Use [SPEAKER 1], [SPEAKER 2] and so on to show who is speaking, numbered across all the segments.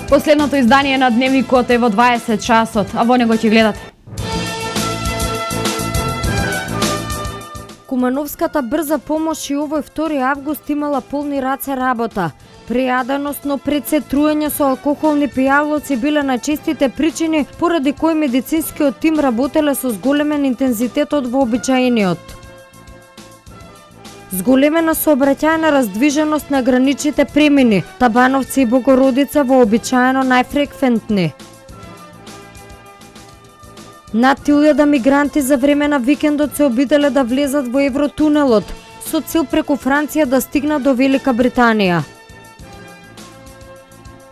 [SPEAKER 1] Последното издание на Дневникот е во 20 часот, а во него ќе гледате.
[SPEAKER 2] Кумановската брза помош и овој 2 август имала полни раце работа. Прејаденост, но прецетруење со алкохолни пијалоци биле најчестите причини поради кои медицинскиот тим работеле со зголемен интензитет од вообичаениот. Зголемена сообраќајна раздвиженост на граничните премини, Табановци и Богородица вообичаено најфреквентни. Над 1000 мигранти за време на викендот се обиделе да влезат во Евротунелот, со цел преку Франција да стигнат до Велика Британија.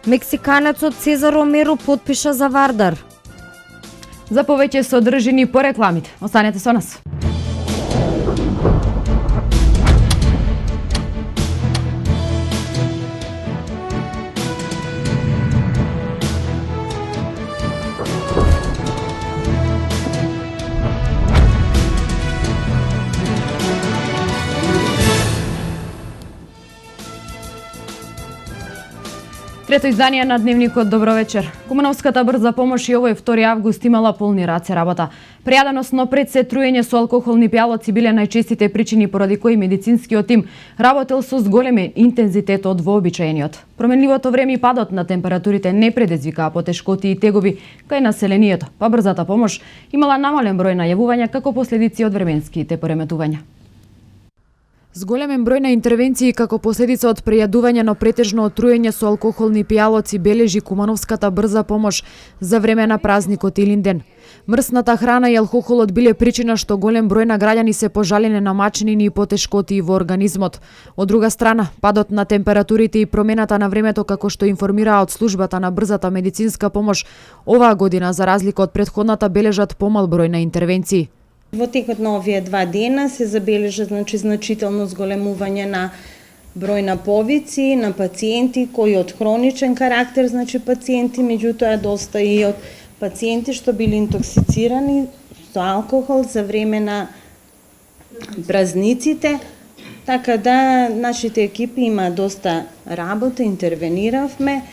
[SPEAKER 2] Мексиканецот Цезар Ромеро потпиша за Вардар.
[SPEAKER 1] За повеќе содржини по рекламите. Останете со нас. Трето издание на Дневникот, добро вечер. Кумановската брза помош и овој 2 август имала полни раце работа. Прејаденост, но пред се труење со алкохолни пијалоци биле најчестите причини поради кои медицинскиот тим работел со зголемен интензитет од вообичаениот. Променливото време и падот на температурите не предизвикаа потешкоти и тегоби кај населението, па брзата помош имала намален број на јавувања како последици од временските пореметувања. Зголемен број на интервенции како последица од прејадување, но претежно од труење со алкохолни пијалоци бележи Кумановската брза помош за време на празникот Илинден. Мрсната храна и алкохолот биле причина што голем број на граѓани се пожалени на мачнини и потешкоти во организмот. Од друга страна, падот на температурите и промената на времето, како што информираа од службата на брзата медицинска помош, оваа година за разлика од претходната бележат помал број на интервенции.
[SPEAKER 3] Во текот на овие 2 дена се забележа значително зголемување на број на повици, на пациенти кои од хроничен карактер, пациенти, меѓутоа доста и од пациенти што били интоксицирани со алкохол за време на празниците. Така да нашите екипи има доста работа, интервениравме.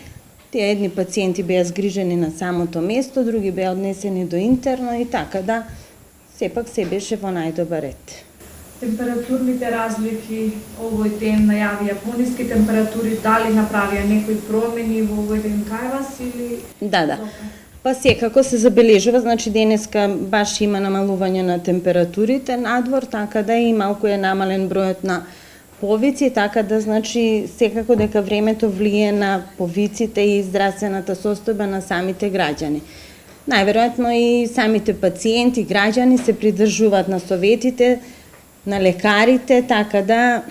[SPEAKER 3] Тие едни пациенти беа згрижени на самото место, други беа однесени до интерно и така да сепак се беше во најдобар ред.
[SPEAKER 4] Температурните разлики овој ден најавија пониски температури, дали направија некои промени во овој ден кај вас или?
[SPEAKER 3] Да. Па секако се забележува, денеска баш има намалување на температурите надвор, така да и малку е намален бројот на повици, така да секако дека времето влие на повиците и здравствената состојба на самите граѓани. Најверојатно и самите пациенти, граѓани се придржуваат на советите, на лекарите, така да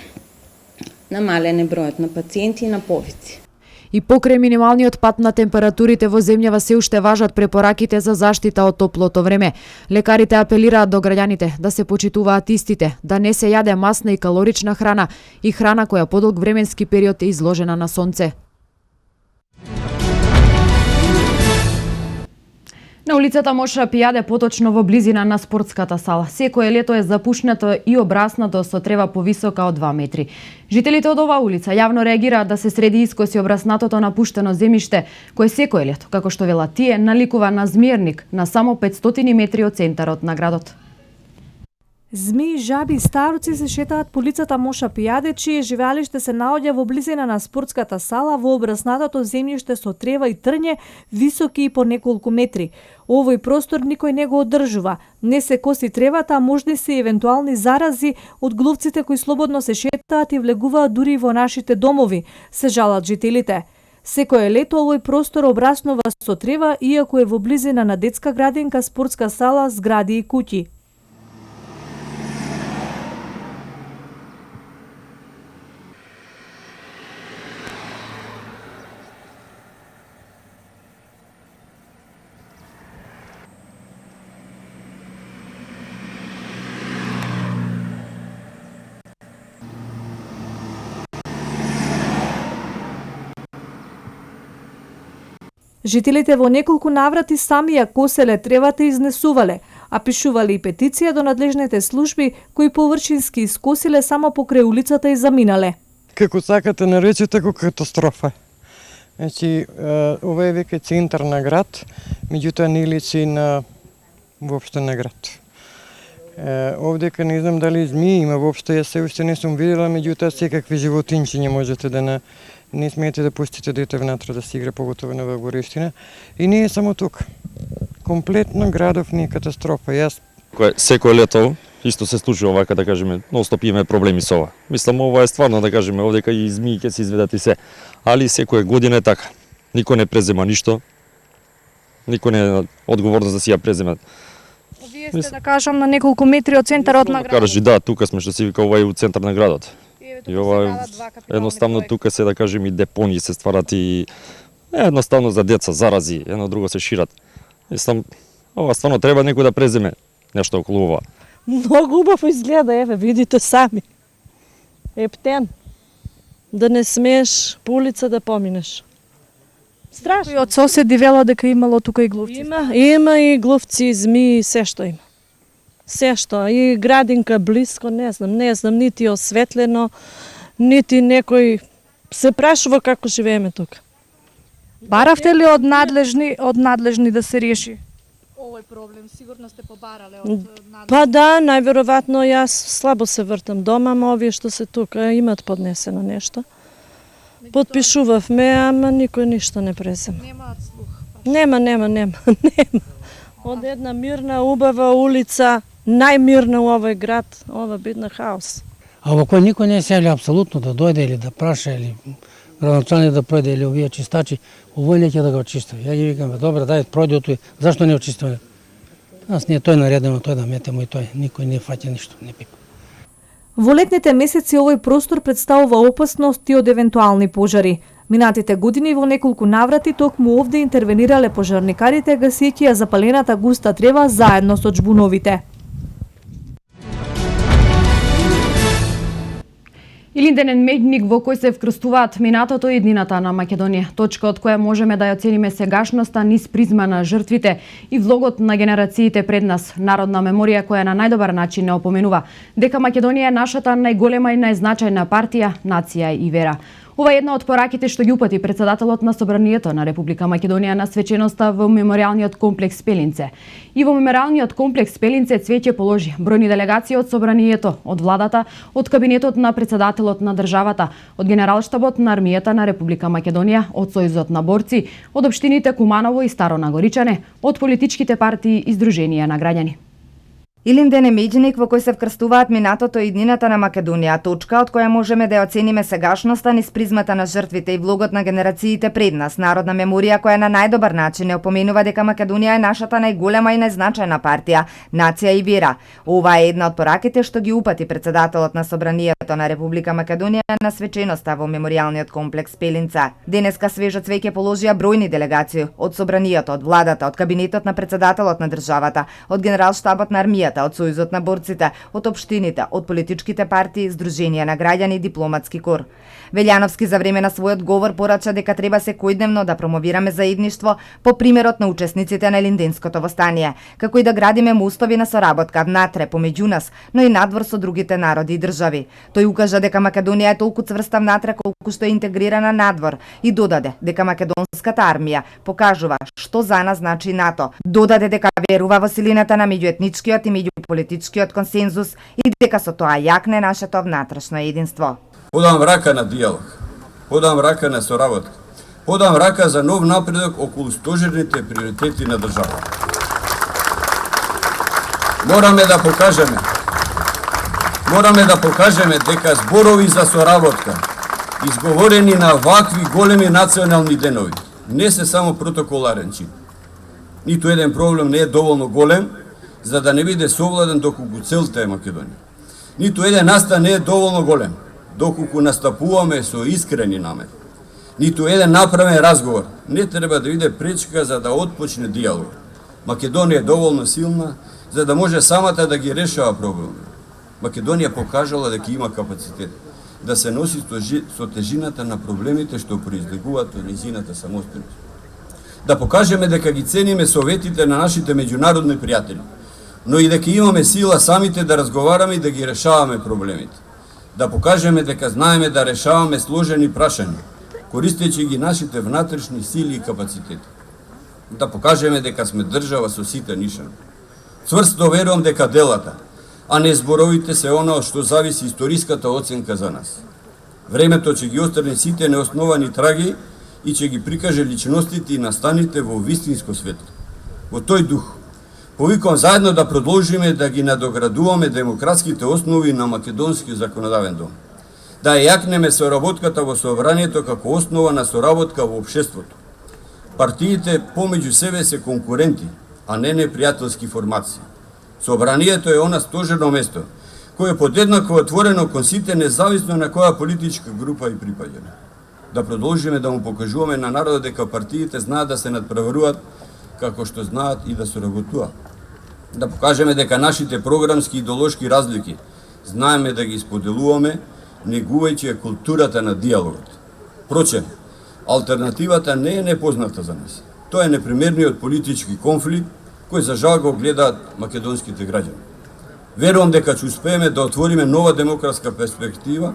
[SPEAKER 3] намален е бројот на пациенти и на повици.
[SPEAKER 1] И покрај минималниот пат на температурите во земјава се уште важат препораките за заштита од топлото време. Лекарите апелираат до граѓаните да се почитуваат истите, да не се јаде масна и калорична храна и храна која подолг временски период е изложена на сонце. На улицата Моша пијаде поточно во близина на спортската сала. Секое лето е запушнато и обраснато со трева повисока од 2 метри. Жителите од оваа улица јавно реагираат да се среди искоси обраснатото напуштено земјиште, кое секое лето, како што велат тие, наликува на змиерник на само 500 метри од центарот на градот.
[SPEAKER 5] Змии, жаби и староци се шетаат по улицата Моша Пијаде, чие живеалиште се наоѓа во близина на спортската сала во обраснатото земјиште со трева и трње, високи и по неколку метри. Овој простор никој не го одржува. Не се коси тревата, а можни се евентуални зарази од глувците кои слободно се шетаат и влегуваат дури во нашите домови, се жалат жителите. Секое лето овој простор обраснува со трева, иако е во близина на детска градинка, спортска сала, згради и куќи. Жителите во неколку наврати сами ја коселе тревата и изнесувале, а пишувале и петиција до надлежните служби кои површински искосиле само покрај улицата и заминале.
[SPEAKER 6] Како сакате наречете го катастрофа. Значи, ова е веќе центар на град, меѓутоа не личи на воопшто на град. Овдека не знам дали змии има, воопшто ја се уште не сум видела, меѓутоа секакви животинчиња можете да не смеете да пустите дете внатре да се игра, поготово на Горещина. И не е само тука. Комплетно градов ни е катастрофа.
[SPEAKER 7] Секој лето исто се случува вака, да кажеме, ностоп имаме проблеми со ова. Мислам, ова е стварно, да кажеме, овдека и змии ќе се изведат и се. Али секоја година е така. Никој не презема ништо. Никој не е одговорност да си ја преземе.
[SPEAKER 5] Вие сте, да кажам, на неколку метри од центарот на градот.
[SPEAKER 7] Кажи, да, тука сме, што се вика, ова е у центар на градот. И ова едноставно тука се, да кажем, и депонии се стварат и едноставно за деца зарази, едно друго се шират. Мислам, ова стварно треба некој да преземе нешто околу ова.
[SPEAKER 8] Многу убаво изгледа, еве, видите сами. Ептен. Да не смееш по улица да поминеш. Страшно.
[SPEAKER 5] И од соседи вело дека имало тука и глувци.
[SPEAKER 8] Има и глувци, змии, се што има. Се што. И градинка близко, не знам, нити осветлено, нити некој се прашува како живееме тука.
[SPEAKER 5] Баравте ли од надлежни да се реши овој проблем? Сигурно сте побарале од надлежни.
[SPEAKER 8] Па да, најверојатно јас слабо се вртам дома, ама овие што се тука имат поднесено нешто. Подпишувавме, ама никој ништо не презема.
[SPEAKER 5] Немаат слух.
[SPEAKER 8] Нема. Од една мирна, убава улица, најмирна у овој град, ова бидна хаос.
[SPEAKER 9] А во кој никој не се јавлja апсолутно да дојде или да праша или градоначалник да пројде или овие чистачи, овој не ќе да го очистува. Ја ги викам, добре, дај пројде тој, зашто не очистува? Нас не е тој наредено, тој да метемо и тој, никој не фаќа ништо, не пипа.
[SPEAKER 5] Во летните месеци овој простор представува опасност и од евентуални пожари. Минатите години во неколку наврати токму овде интервенирале пожарникарите гасејќи ја запалената густа трева заедно со џбуновите.
[SPEAKER 1] Илинденен медник во кој се вкрстуваат минатото и иднината на Македонија. Точка од која можеме да ја оцениме сегашноста низ призма на жртвите и влогот на генерациите пред нас. Народна меморија која на најдобар начин не опоменува дека Македонија е нашата најголема и најзначајна партија, нација и вера. Ова е една од пораките што ги упати председателот на Собранието на Република Македонија на свеченоста во меморијалниот комплекс Пелинце. И во меморијалниот комплекс Пелинце цвеќе положи бројни делегации од Собранието, од владата, од кабинетот на председателот на државата, од генералштабот на армијата на Република Македонија, од Сојузот на борци, од општините Куманово и Старо Нагоричане, од политичките партии и здруженија на граѓани.
[SPEAKER 10] Илинден е медженик во кој се вкрстуваат минатото и иднината на Македонија, точка од која можеме да ја оцениме сегашноста низ призмата на жртвите и влогот на генерациите пред нас. Народна меморија која на најдобар начин не опоменува дека Македонија е нашата најголема и најзначајна партија, нација и вера. Ова е една од пораките што ги упати председателот на Собранието на Република Македонија на свеченоста во меморијалниот комплекс Пелинца. Денеска свежо цвеќе положија бројни делегации од Собранието, од владата, од кабинетот на председателот на државата, од генералштабот на армијата, од Сојузот на борците, од општините, од политичките партии, здруженија на граѓани и дипломатски кор. Велјановски за време на својот говор порача дека треба секојдневно да промовираме заедништво по примерот на учесниците на Илинденското востание, како и да градиме мостови на соработка внатре помеѓу нас, но и надвор со другите народи и држави. Тој укажа дека Македонија е толку цврста внатре колку што е интегрирана надвор и додаде дека македонската армија покажува што за нас значи НАТО. Додаде дека верува во силината на меѓуетничкиот и меѓуполитичкиот консензус и дека со тоа јакне нашето внатрешно единство.
[SPEAKER 11] Подам рака на диалог, подам рака на соработка, подам рака за нов напредок околу стожерните приоритети на држава. Мораме да покажеме дека зборови за соработка, изговорени на вакви големи национални денови, не се само протоколарен чин. Ниту еден проблем не е доволно голем за да не биде совладен доколку целта е Македонија. Ниту еден настан не е доволно голем доколку настапуваме со искрени намери. Ниту еден направен разговор не треба да биде пречка за да отпочне диалог. Македонија е доволно силна за да може самата да ги решава проблеми. Македонија покажала дека има капацитет да се носи со тежината на проблемите што произлегуваат од нејзината самостојност. Да покажеме дека ги цениме советите на нашите меѓународни пријатели, но и дека имаме сила самите да разговараме и да ги решаваме проблемите. Да покажеме дека знаеме да решаваме сложени прашања, користејќи ги нашите внатрешни сили и капацитети. Да покажеме дека сме држава со сите нишани. Цврсто верувам дека делата, а не зборовите се оно што зависи историската оценка за нас. Времето ќе ги острани сите неосновани траги и ќе ги прикаже личностите и настаните во вистинско светло. Во тој дух, повикувам заедно да продолжиме да ги надоградуваме демократските основи на македонски законодавен дом. Да јакнеме соработката во собранието како основа на соработка во општеството. Партиите помеѓу себе се конкуренти, а не непријателски формации. Собранието е она стожерно место, кое е подеднакво отворено кон сите независно на која политичка група и припаѓаме. Да продолжиме да му покажуваме на народот дека партиите знаат да се надпреваруваат како што знаат и да соработуваат. Да покажеме дека нашите програмски и идеолошки разлики знаеме да ги споделуваме, негувајќи културата на диалогот. Впрочем, алтернативата не е непозната за нас. Тоа е непремерниот политички конфликт кој за жал го гледаат македонските граѓани. Верувам дека ќе успееме да отвориме нова демократска перспектива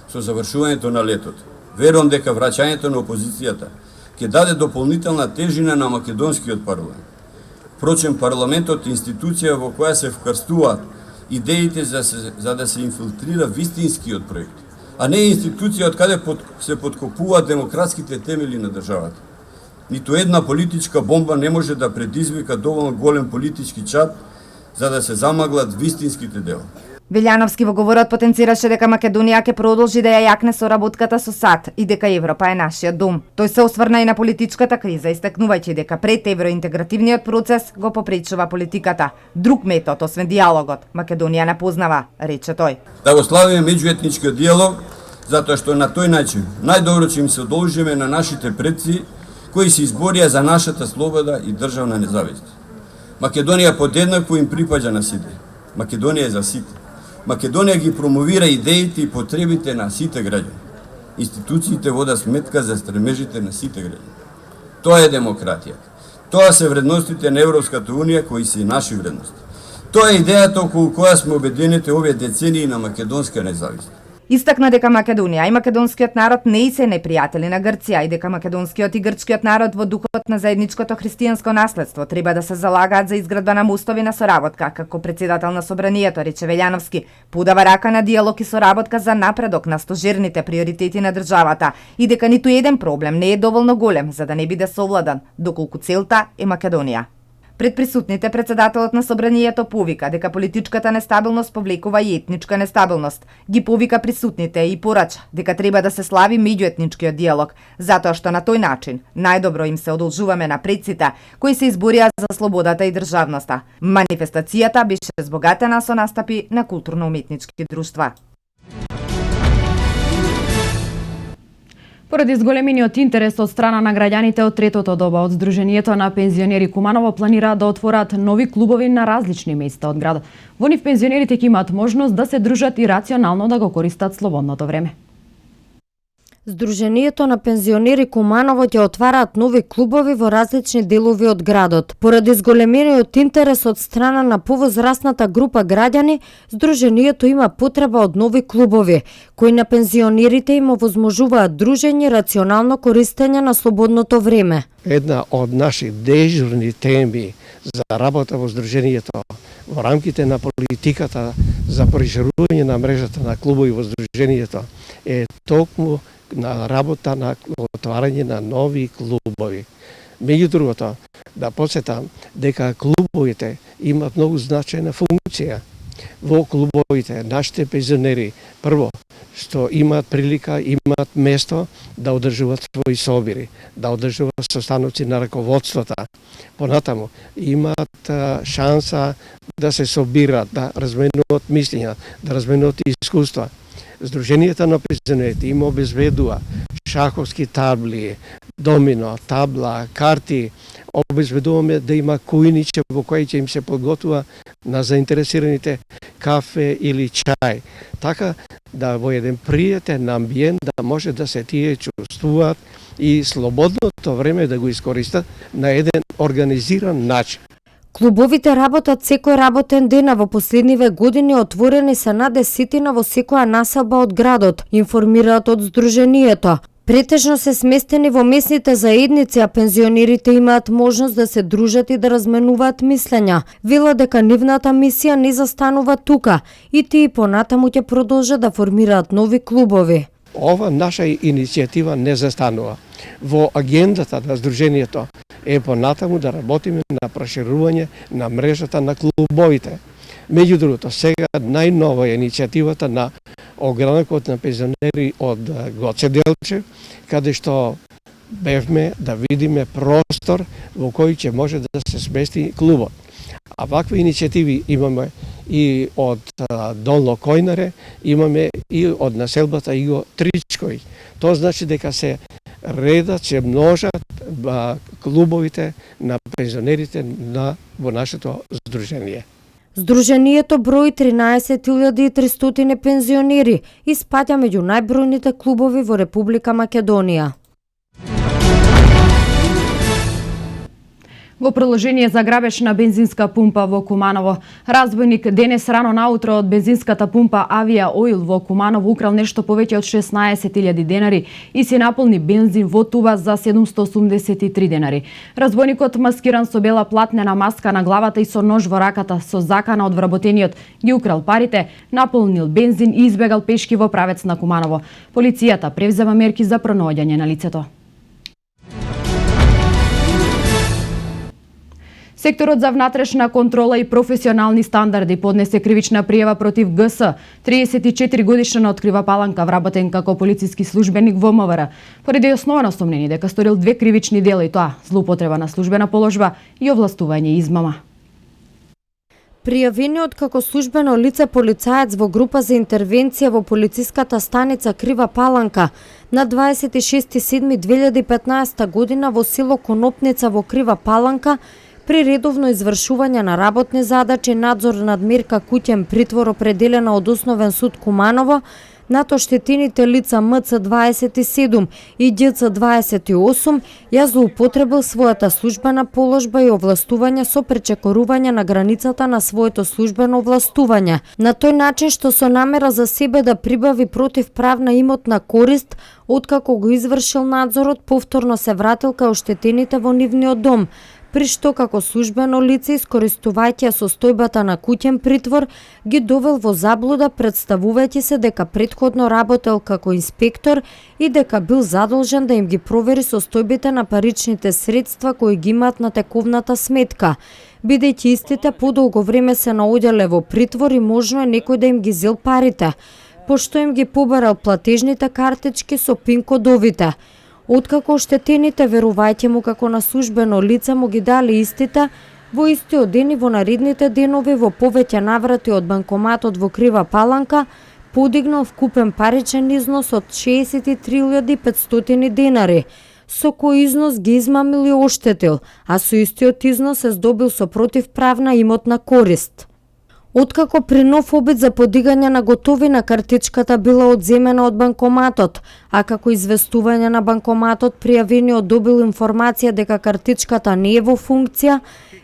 [SPEAKER 11] со завршувањето на летото. Верувам дека враќањето на опозицијата ќе даде дополнителна тежина на македонскиот парламент. Впрочем, парламентот е институција во која се вкрстуваат идеите за да се инфилтрира вистинскиот проект, а не институција од каде се подкопуваат демократските темели на државата. Ниту една политичка бомба не може да предизвика доволно голем политички чад за да се замаглат вистинските дела.
[SPEAKER 10] Велјановски во говорот потенцираше дека Македонија ќе продолжи да ја јакне соработката со САД и дека Европа е нашиот дом. Тој се осврна и на политичката криза, истакнувајќи дека пред евроинтегративниот процес го попречува политиката. Друг метод, освен диалогот, Македонија не познава, рече тој.
[SPEAKER 11] Да го славиме меѓуетничкиот диалог, затоа што на тој начин најдобро ќе им се одолжиме на нашите предци кои се изборија за нашата слобода и државна независност. Македонија подеднакво им припаѓа на сите. Македонија е за сите. Македонија ги промовира идеите и потребите на сите граѓани. Институциите водат сметка за стремежите на сите граѓани. Тоа е демократијата. Тоа се вредностите на Европската унија кои се и наши вредности. Тоа е идејата околу која сме обединети овие децении на македонска независност.
[SPEAKER 10] Истакна дека Македонија и македонскиот народ не и се непријатели на Грција и дека македонскиот и грчкиот народ во духот на заедничкото христијанско наследство треба да се залагаат за изградба на мостови на соработка, како председател на собранието рече Велјановски, подава рака на диалог и соработка за напредок на стожерните приоритети на државата и дека ниту еден проблем не е доволно голем за да не биде совладан, доколку целта е Македонија. Пред присутните председателот на собранието повика дека политичката нестабилност повлекува и етничка нестабилност. Ги повика присутните и порача дека треба да се слави меѓуетничкиот диалог, затоа што на тој начин најдобро им се одолжуваме на предците кои се изборија за слободата и државноста. Манифестацијата беше збогатена со настапи на културно-уметнички друштва.
[SPEAKER 1] Поради зголемениот интерес од страна на граѓаните од третото доба од Сдруженијето на пензионери Куманово планираат да отворат нови клубови на различни места од градот. Во нив пензионерите ќе имаат можност да се дружат и рационално да го користат слободното време.
[SPEAKER 2] Сдруженијето на пензионери Куманово ќе отвараат нови клубови во различни делови од градот. Поради зголемениот интерес од страна на повозрастната група граѓани, Сдруженијето има потреба од нови клубови, кои на пензионерите им овозможуваат дружење и рационално користење на слободното време.
[SPEAKER 12] Една од наши дежурни теми за работа во Сдруженијето во рамките на политиката за проширување на мрежата на клубови во Сдруженијето е токму на работа на отварање на нови клубови. Меѓу другото, да подсетам дека клубовите имаат многу значајна функција. Во клубовите нашите пензионери прво што имаат прилика, имаат место да одржуваат своји собири, да одржуваат состаноци на раководството. Понатаму имаат шанса да се собираат, да разменуваат мислења, да разменуваат искуства. Сдруженијата на пензионерите им обезбедува шаховски табли, домино, табла, карти. Обезбедуваме да има кујниче во кој ќе им се подготвува на заинтересираните кафе или чај. Така да во еден пријатен амбиент да може да се тие чувствуваат и слободното време да го искористат на еден организиран начин.
[SPEAKER 2] Клубовите работат секој работен ден, а во последниве години отворени се над 10 во секоја населба од градот, информираат од Сдруженијето. Претежно се сместени во месните заедници, а пензионерите имаат можност да се дружат и да разменуваат мислења. Вела дека нивната мисија не застанува тука и тие понатаму ќе продолжат да формираат нови клубови.
[SPEAKER 12] Ова наша иницијатива не застанува. Во агендата на Сдруженијето е понатаму да работиме на проширување на мрежата на клубовите. Меѓу другото, сега најнова е иницијативата на огранокот на пензионери од Гоце Делчев, каде што бевме да видиме простор во кој ќе може да се смести клубот. А вакви иницијативи имаме и од Долно Којнаре, имаме и од населбата Иго Тричкој. Тоа значи дека се редат, се множат клубовите на пензионерите во нашето здружение.
[SPEAKER 2] Сдруженијето брои 13.300 пензионери и спаѓа меѓу најбројните клубови во Република Македонија.
[SPEAKER 1] Во продолжение за грабеж на бензинска пумпа во Куманово, разбойник денес рано наутро од бензинската пумпа Авија Оил во Куманово украл нешто повеќе од 16.000 денари и се наполни бензин во туба за 783 денари. Разбойникот, маскиран со бела платнена маска на главата и со нож во раката со закана од вработениот, ги украл парите, наполнил бензин и избегал пешки во правец на Куманово. Полицијата превзема мерки за пронаоѓање на лицето. Секторот за внатрешна контрола и професионални стандарди поднесе кривична пријава против ГС, 34 годишна од Крива Паланка, вработен како полициски службеник во МВР, поради основано сомнение дека сторил 2 кривични дела, и тоа злоупотреба на службена положба и овластување измама.
[SPEAKER 2] Пријавениот како службено лице полицаец во група за интервенција во полициската станица Крива Паланка на 26.7.2015 година во село Конопница во Крива Паланка при редовно извршување на работни задачи, надзор над мерка куќен притвор определена од Основен суд Куманово, над оштетените лица МЦ-27 и ДЦ-28 ја злоупотребил својата службена положба и овластување со пречекорување на границата на своето службено овластување. На тој начин што со намера за себе да прибави противправна имотна корист, откако го извршил надзорот, повторно се вратил кај оштетените во нивниот дом, при што како службено лице, искористувајќи состојбата на куќен притвор, ги довел во заблуда, представувајќи се дека претходно работел како инспектор и дека бил задолжен да им ги провери состојбите на паричните средства кои ги имаат на тековната сметка, бидејќи истите подолго време се наоѓале во притвор и можно е некој да им ги зел парите, пошто им ги побарал платежните картички со пин-кодовите. Откако оштетените, верувајќи му како на службено лице, му ги дали истите, во истиот ден и во наредните денови во повеќе наврати од банкоматот во Крива Паланка подигнал вкупен паричен износ од 63.500 денари, со кој износ ги измамил и оштетил, а со истиот износ се здобил со противправна имотна корист. Откако при нов обид за подигање на готовина картичката била одземена од банкоматот, а како известување на банкоматот пријавениот добил информација дека картичката не е во функција,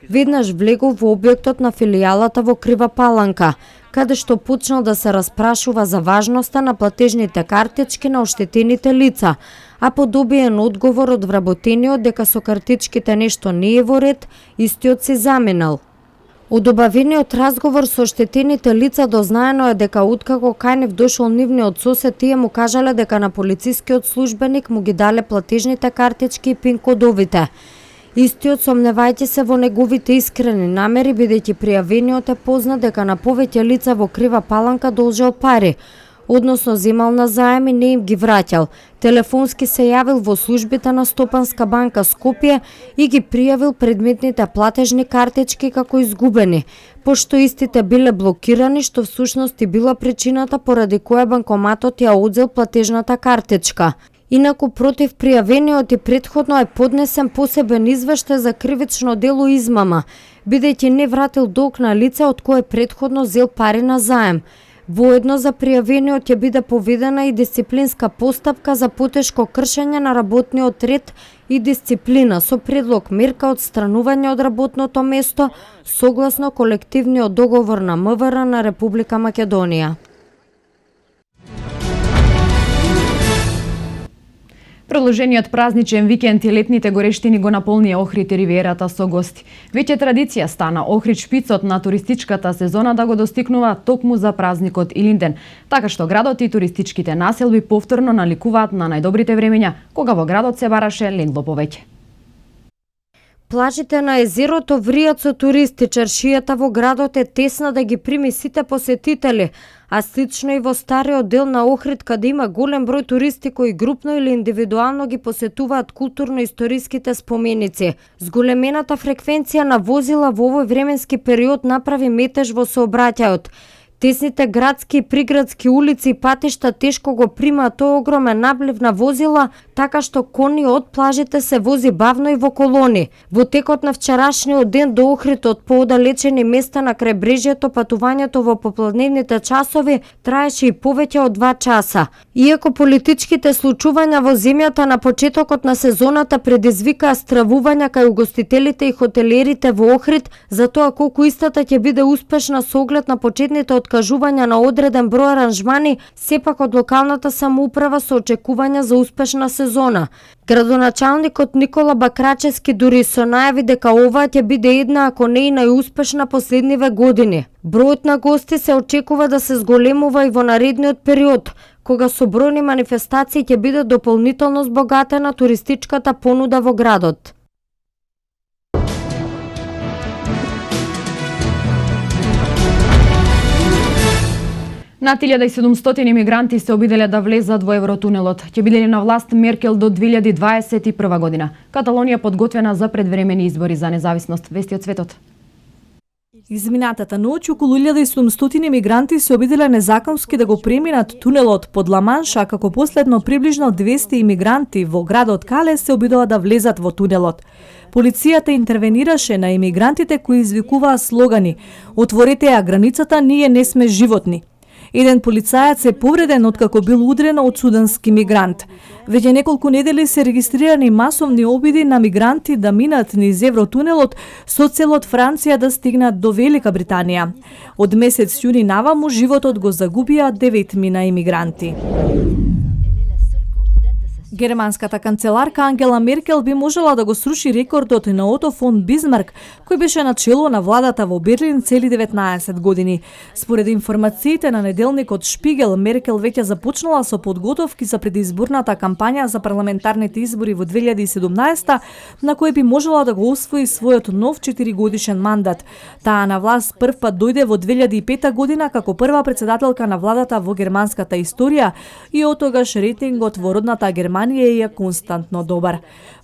[SPEAKER 2] веднаш влегол во објектот на филијалата во Крива Паланка, каде што почнал да се распрашува за важноста на платежните картички на оштетените лица, а по добиен одговор од вработениот дека со картичките нешто не е во ред, истиот се заминал. Од обавениот разговор со оштетените лица дознаено е дека откако кај нив дошол нивниот сосед, тие му кажале дека на полицискиот службеник му ги дале платежните картички и пин-кодовите. Истиот, сомневајќи се во неговите искрени намери, бидејќи пријавениот е познат дека на повеќе лица во Крива Паланка должел пари, односно земал на заем и не им ги враќал. Телефонски се јавил во службите на Стопанска банка Скопје и ги пријавил предметните платежни картички како изгубени, пошто истите биле блокирани, што всушност и била причината поради која банкоматот ја одзел платежната картичка. Инаку против пријавениот и претходно е поднесен посебен извештај за кривично дело измама, бидејќи не вратил долг на лице од кое претходно зел пари на заем. Воедно за пријавениот ќе биде поведена и дисциплинска постапка за потешко кршење на работниот ред и дисциплина со предлог мерка одстранување од работното место согласно колективниот договор на МВР на Република Македонија.
[SPEAKER 1] Продолжениот празничен викенд и летните горештини го наполнија Охрид и ривиерата со гости. Веќе традиција стана Охрид шпицот на туристичката сезона да го достигнува токму за празникот Илинден, така што градот и туристичките населби повторно наликуваат на најдобрите времења, кога во градот се бараше лендло повеќе.
[SPEAKER 2] Плажите на езерото вријат со туристи, чаршијата во градот е тесна да ги прими сите посетители, а слично и во стариот дел на Охрид, каде има голем број туристи кои групно или индивидуално ги посетуваат културно-историските споменици. Зголемената фреквенција на возила во овој временски период направи метеж во сообраќајот. Тесните градски и приградски улици и патишта тешко го примаат тој огромен наплив на возила, така што кони од плажите се вози бавно и во колони. Во текот на вчерашниот ден до Охрид од поодалечени места на крајбрежјето патувањето во попладневните часови траеше и повеќе од 2 часа. Иако политичките случувања во земјата на почетокот на сезоната предизвикаа стравувања кај угостителите и хотелерите во Охрид за тоа колку истата ќе биде успешна со оглед на почетните откажувања на одреден број аранжмани, сепак од локалната самоуправа со очекувања за успешна сезона. Градоначалникот Никола Бакрачевски дури со најави дека оваа ќе биде една, ако не и најуспешна последниве години. Бројот на гости се очекува да се зголемува и во наредниот период, кога со бројни манифестации ќе биде дополнително збогатена туристичката понуда во градот.
[SPEAKER 1] Над 1700 имигранти се обиделе да влезат во Евротунелот. Ќе биде на власт Меркел до 2021 година. Каталонија подготвена за предвремени избори за независност. Вести од светот.
[SPEAKER 5] Изминатата ноќ околу 1700 имигранти се обиделе незаконски да го преминат тунелот под Ла-Манш, а како последно приближно 200 имигранти во градот Кале се обидоа да влезат во тунелот. Полицијата интервенираше на имигрантите кои извикуваа слогани: "Отворете ја границата, ние не сме животни." Еден полицаец е повреден откако бил удрен од судански мигрант. Веќе неколку недели се регистрирани масовни обиди на мигранти да минат низ Евротунелот со цел од Франција да стигнат до Велика Британија. Од месец јуни наваму животот го загубија 9 имигранти. Германската канцеларка Ангела Меркел би можела да го сруши рекордот на Ото фон Бисмарк, кој беше на чело на владата во Берлин цели 19 години. Според информациите на неделникот Шпигел, Меркел веќе започнала со подготовки за предизборната кампања за парламентарните избори во 2017, на кој би можела да го освои својот нов 4-годишен мандат. Таа на власт првпат дојде во 2005 година како прва председателка на владата во германската историја и од тогаш рейтингот во родната Германија е константно добар.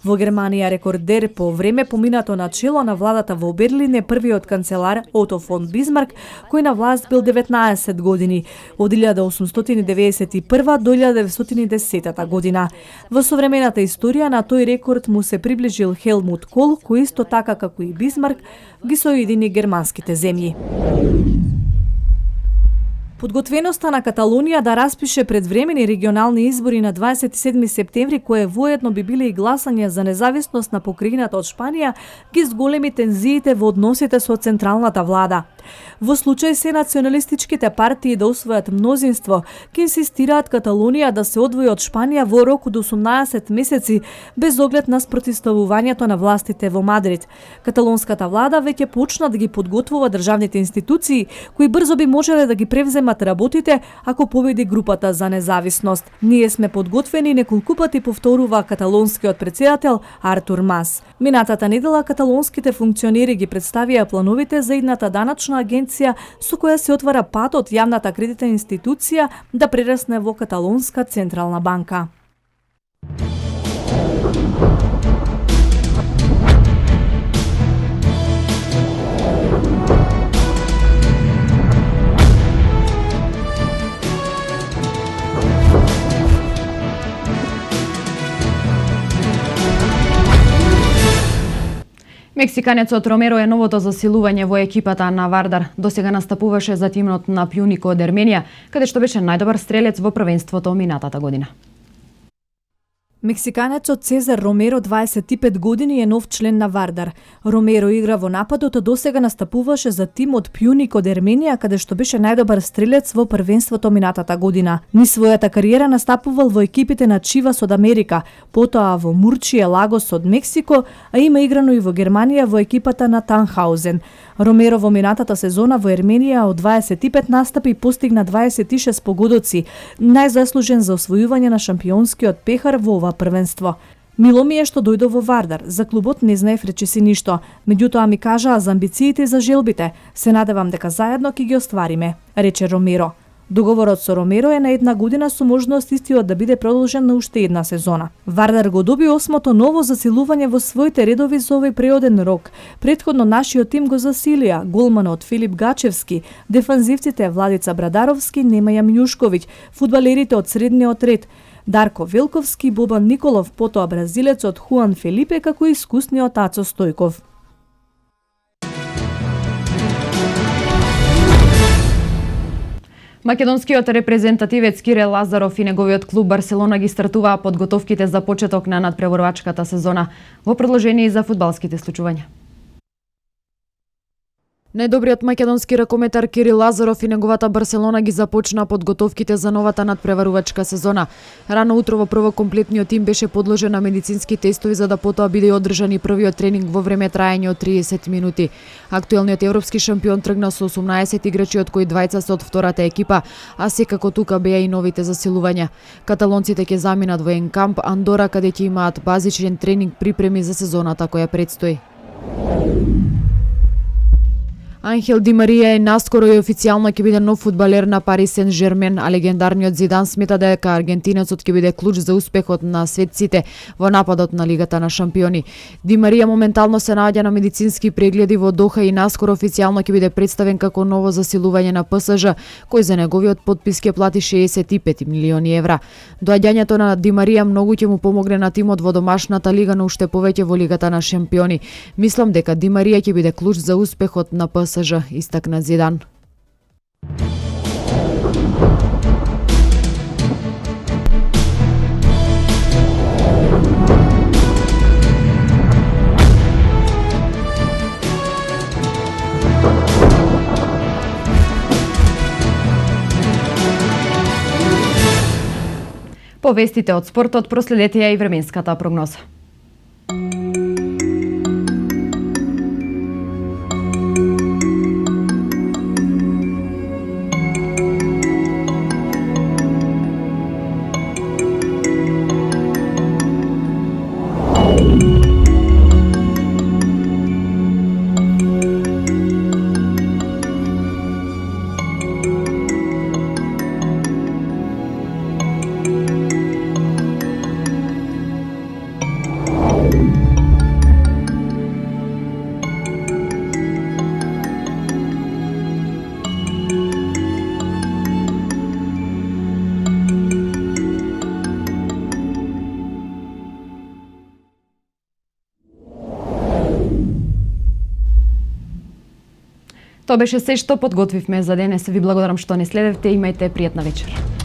[SPEAKER 5] Во Германија рекордер по време поминато на чело на владата во Берлин е првиот канцелар Ото фон Бисмарк, кој на власт бил 19 години, од 1891 до 1910 година. Во современата историја на тој рекорд му се приближил Хелмут Кол, кој исто така како и Бисмарк ги соедини германските земји. Подготвеноста на Каталонија да распише предвремени регионални избори на 27 септември, кои воедно би биле и гласање за независност на покрајината од Шпанија, ги зголеми тензиите во односите со централната влада. Во случај се националистичките партии да освојат мнозинство, ќе инсистираат Каталонија да се одвои од Шпанија во рок од 18 месеци, без оглед на спротивставувањето на властите во Мадрид. Каталонската влада веќе почна да ги подготвува државните институции, кои брзо би можеле да ги превземат работите ако победи групата за независност. Ние сме подготвени, неколку пати повторува каталонскиот председател Артур Мас. Минатата недела каталонските функционери ги представија плановите за идната даначна агенција со која се отвара патот јавната кредитна институција да прерасне во Каталонска централна банка.
[SPEAKER 1] Мексиканецот Ромеро е новото засилување во екипата на Вардар. Досега настапуваше за тимот на Пјунико од Ерменија, каде што беше најдобар стрелец во првенството минатата година.
[SPEAKER 5] Мексиканецот Цезар Ромеро, 25 години, е нов член на Вардар. Ромеро игра во нападот, а досега настапуваше за тим од Пјуник од Ерменија, каде што беше најдобар стрелец во првенството минатата година. Ни својата кариера настапувал во екипите на Чивас од Америка, потоа во Мурчија Лагос од Мексико, а има играно и во Германија во екипата на Танхаузен. Ромеро во минатата сезона во Ерменија од 25 настапи постигна 26 погодоци, најзаслужен за освојување на шампионскиот пехар во ова првенство. Мило ми е што дојдов во Вардар, за клубот не знаев речиси ништо, меѓутоа ми кажаа за амбициите и за желбите, се надевам дека заедно ќе ги оствариме, рече Ромеро. Договорот со Ромеро е на 1 година со можност истиот да биде продолжен на уште 1 сезона. Вардар го доби 8-то ново засилување во своите редови за овој преоден рок. Претходно нашиот тим го засилија голманот Филип Гачевски, дефанзивците Владица Брадаровски, Немаја Мјушковиќ, фудбалерите од средниот ред Дарко Велковски, Бобан Николов, потоа бразилецот Хуан Фелипе, како и искусниот Ацо Стојков.
[SPEAKER 1] Македонскиот репрезентативец Кире Лазаров и неговиот клуб Барселона ги стартуваа подготовките за почеток на надпреварувачката сезона во продолжение за фудбалските случувања. Најдобриот македонски ракометар Кирил Лазаров и неговата Барселона ги започна подготовките за новата надпреварувачка сезона. Рано утро во прво комплетниот тим беше подложен на медицински тестови за да потоа биде одржан и првиот тренинг во време траење од 30 минути. Актуелниот европски шампион тргна со 18 играчи, од кои двајца се од втората екипа, а секако тука беа и новите засилувања. Каталонците ќе заминат во Енкамп, Андора, каде ќе имаат базичен тренинг припреми за сезоната која предстои. Анхел Ди Марија е наскоро и официјално ќе биде нов фудбалер на Пари Сен-Жермен, а легендарниот Зидан смета дека аргентинецот ќе биде клуч за успехот на светците во нападот на Лигата на шампиони. Ди Марија моментално се наоѓа на медицински прегледи во Доха и наскоро официјално ќе биде представен како ново засилување на ПСЖ, кој за неговиот подпис ќе плати 65 милиони евра. Доаѓањето на Ди Марија многу ќе му помогне на тимот во домашната лига, но уште повеќе во Лигата на шампиони. Мислам дека Ди Марија ќе биде клуч за успехот на ПСЖ, истакна Зидан. По вестите од спортот проследете ја и временската прогноза. Тоа беше се што подготвивме за денес. Ви благодарам што не следевте. Имајте пријатна вечер.